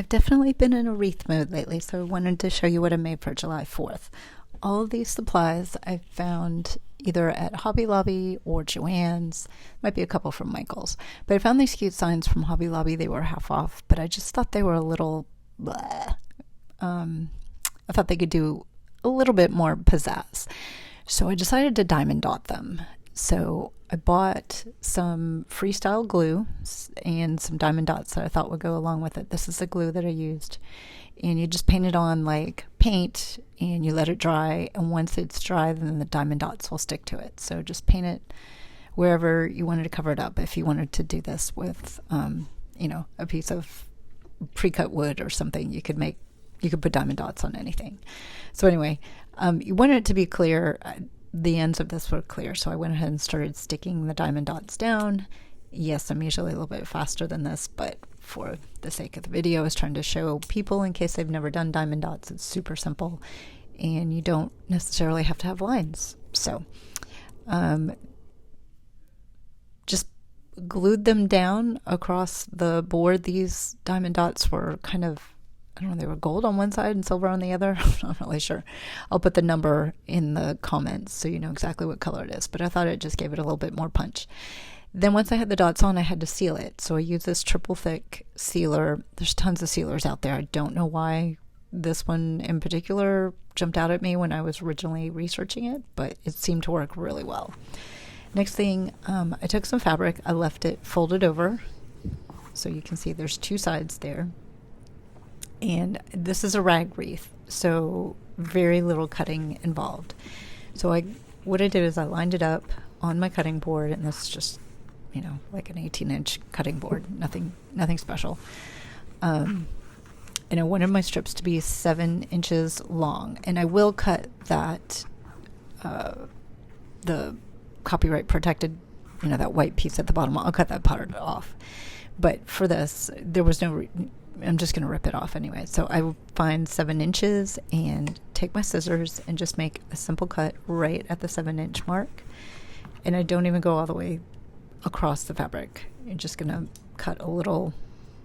I've definitely been in a wreath mode lately, so I wanted to show you what I made for July 4th. All of these supplies I found either at Hobby Lobby or Joann's, might be a couple from Michael's. But I found these cute signs from Hobby Lobby. They were half off, but I just thought they were a little bleh. I thought they could do a little bit more pizzazz. So I decided to diamond dot them. So I bought some freestyle glue and some diamond dots that I thought would go along with it. This is the glue that I used. And you just paint it on like paint and you let it dry. And once it's dry, then the diamond dots will stick to it. So just paint it wherever you wanted to cover it up. If you wanted to do this with, a piece of pre-cut wood or something, you could put diamond dots on anything. So anyway, you wanted it to be clear. The ends of this were clear, so I went ahead and started sticking the diamond dots down. Yes, I'm usually a little bit faster than this, but for the sake of the video, I was trying to show people in case they've never done diamond dots. It's super simple, and you don't necessarily have to have lines. So just glued them down across the board. These diamond dots were kind of, I don't know, they were gold on one side and silver on the other. I'm not really sure. I'll put the number in the comments so you know exactly what color it is, but I thought it just gave it a little bit more punch. Then once I had the dots on, I had to seal it. So I used this triple thick sealer. There's tons of sealers out there. I don't know why this one in particular jumped out at me when I was originally researching it, but it seemed to work really well. Next thing, I took some fabric. I left it folded over. So you can see there's two sides there. And this is a rag wreath, so very little cutting involved. So what I did is I lined it up on my cutting board, and this is just, like an 18-inch cutting board, nothing special. And I wanted my strips to be 7 inches long, and I will cut that, the copyright protected, that white piece at the bottom. I'll cut that part off. But for this, there was no I'm just going to rip it off anyway. So I will find 7 inches and take my scissors and just make a simple cut right at the 7-inch mark. And I don't even go all the way across the fabric. You're just going to cut a little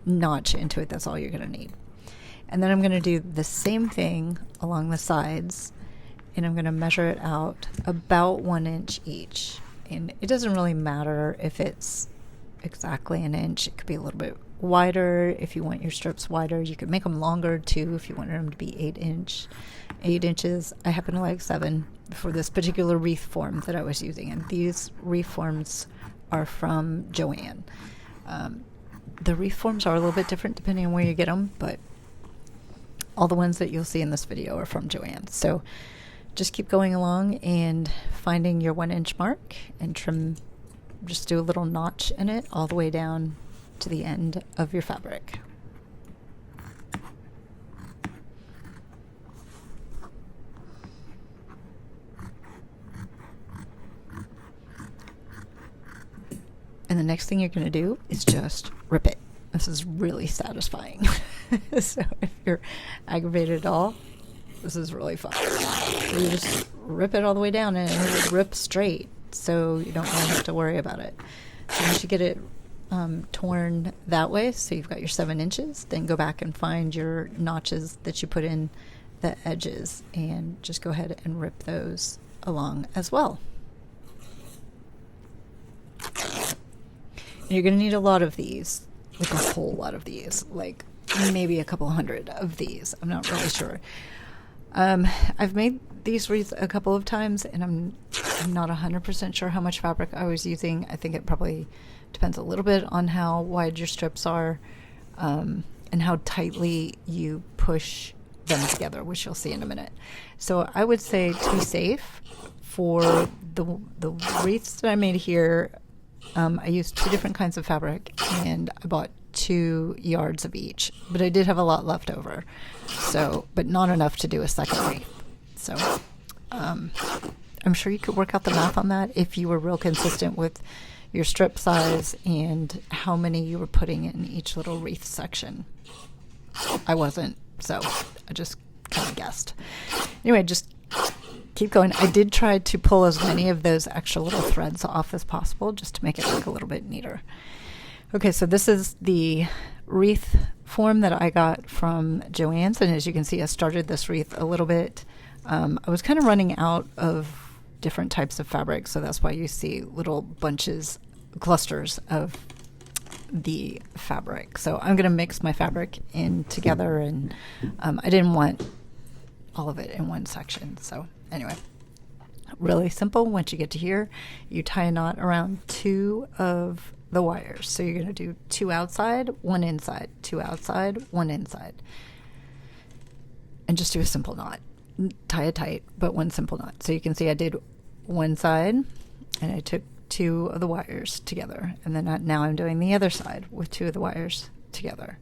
notch into it. That's all you're going to need. And then I'm going to do the same thing along the sides, and I'm going to measure it out about 1 inch each. And it doesn't really matter if it's exactly an inch. It could be a little bit wider. If you want your strips wider, you could make them longer too if you wanted them to be 8 inches. I happen to like 7 for this particular wreath form that I was using, and these wreath forms are from Joann. The wreath forms are a little bit different depending on where you get them, but all the ones that you'll see in this video are from Joann. So just keep going along and finding your 1 inch mark and trim. Just do a little notch in it all the way down to the end of your fabric. And the next thing you're going to do is just rip it. This is really satisfying. So if you're aggravated at all, this is really fun. So you just rip it all the way down and it will rip straight, so you don't really have to worry about it. So once you get it torn that way, so you've got your 7 inches, then go back and find your notches that you put in the edges and just go ahead and rip those along as well. And you're going to need a lot of these, like a whole lot of these, like maybe a couple hundred of these. I'm not really sure. I've made these wreaths a couple of times, and I'm not 100% sure how much fabric I was using. I think it probably depends a little bit on how wide your strips are, and how tightly you push them together, which you'll see in a minute. So I would say, to be safe, for the wreaths that I made here, I used 2 different kinds of fabric, and I bought 2 yards of each, but I did have a lot left over, but not enough to do a second wreath. So I'm sure you could work out the math on that if you were real consistent with your strip size and how many you were putting in each little wreath section. I wasn't, so I just kind of guessed. Anyway, just keep going. I did try to pull as many of those extra little threads off as possible just to make it look a little bit neater. Okay, so this is the wreath form that I got from Joann's, and as you can see, I started this wreath a little bit. I was kind of running out of different types of fabric, so that's why you see little bunches, clusters of the fabric. So I'm going to mix my fabric in together, and I didn't want all of it in one section. So anyway, really simple. Once you get to here, you tie a knot around 2 of the wires. So you're going to do 2 outside, 1 inside, 2 outside, 1 inside, and just do a simple knot. Tie it tight, but one simple knot. So you can see I did one side, and I took 2 of the wires together, and then now I'm doing the other side with 2 of the wires together.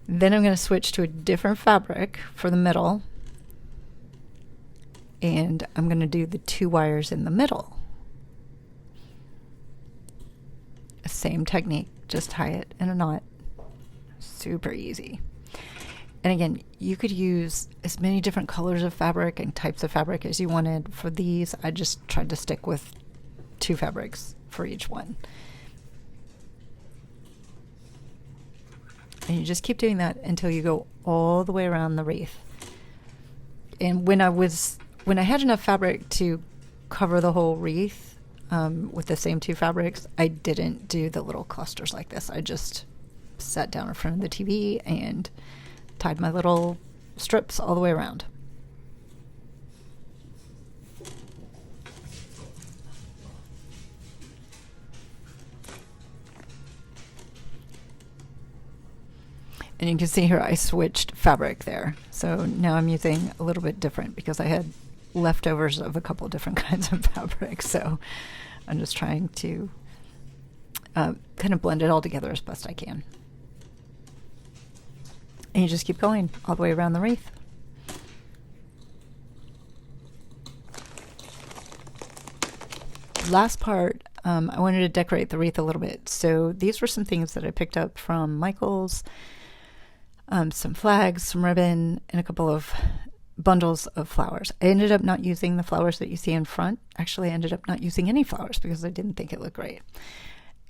Then I'm going to switch to a different fabric for the middle, and I'm going to do the 2 wires in the middle. Same technique, just tie it in a knot. Super easy. And again, you could use as many different colors of fabric and types of fabric as you wanted. For these, I just tried to stick with 2 fabrics for each one. And you just keep doing that until you go all the way around the wreath. And when I had enough fabric to cover the whole wreath with the same 2 fabrics, I didn't do the little clusters like this. I just sat down in front of the TV and tied my little strips all the way around. And you can see here I switched fabric there. So now I'm using a little bit different because I had leftovers of a couple different kinds of fabric. So I'm just trying to kind of blend it all together as best I can. And you just keep going all the way around the wreath. Last part, I wanted to decorate the wreath a little bit. So these were some things that I picked up from Michael's. Some flags, some ribbon, and a couple of bundles of flowers. I ended up not using the flowers that you see in front. Actually, I ended up not using any flowers because I didn't think it looked great.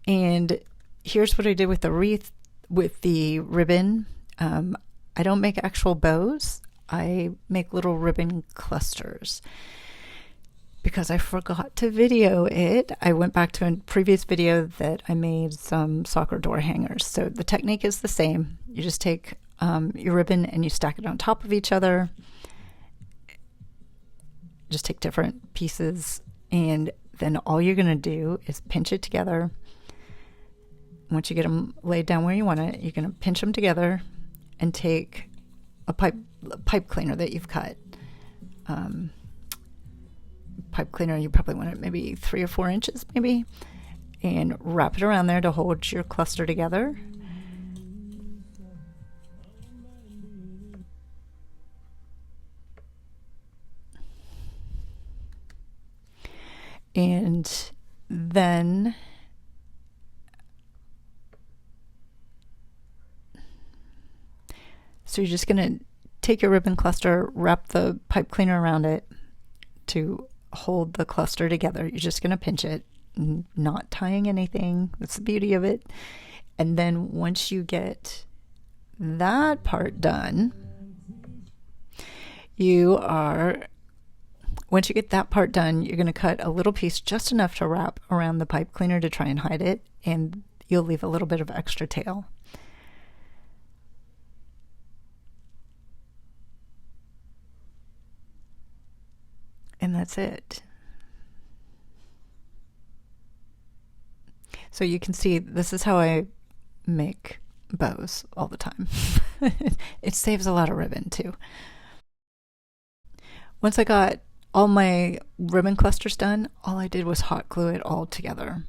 And here's what I did with the wreath, with the ribbon. I don't make actual bows. I make little ribbon clusters. Because I forgot to video it, I went back to a previous video that I made some soccer door hangers. So the technique is the same. You just take your ribbon and you stack it on top of each other. Just take different pieces, and then all you're going to do is pinch it together. Once you get them laid down where you want it, you're going to pinch them together and take a pipe cleaner that you've cut. Pipe cleaner, you probably want it maybe 3 or 4 inches maybe, and wrap it around there to hold your cluster together. And then so you're just going to take your ribbon cluster, wrap the pipe cleaner around it to hold the cluster together. You're just going to pinch it, not tying anything. That's the beauty of it. And then once you get that part done, once you get that part done, you're going to cut a little piece just enough to wrap around the pipe cleaner to try and hide it, and you'll leave a little bit of extra tail. And that's it. So you can see this is how I make bows all the time. It saves a lot of ribbon too. Once I got all my ribbon clusters done, all I did was hot glue it all together.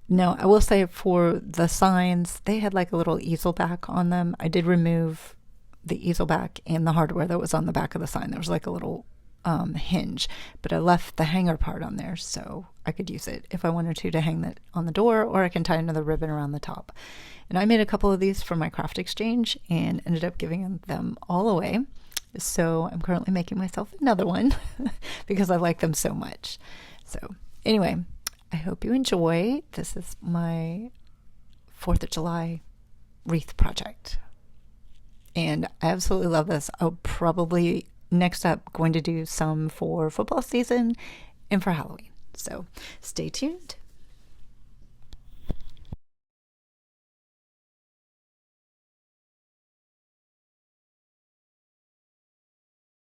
Now, I will say for the signs, they had like a little easel back on them. I did remove the easel back and the hardware that was on the back of the sign. There was like a little hinge, but I left the hanger part on there so I could use it if I wanted to hang that on the door, or I can tie another ribbon around the top. And I made a couple of these for my craft exchange and ended up giving them all away. So I'm currently making myself another one because I like them so much. So anyway, I hope you enjoy. This is my 4th of July wreath project. And I absolutely love this. I'll probably next up going to do some for football season and for Halloween. So stay tuned.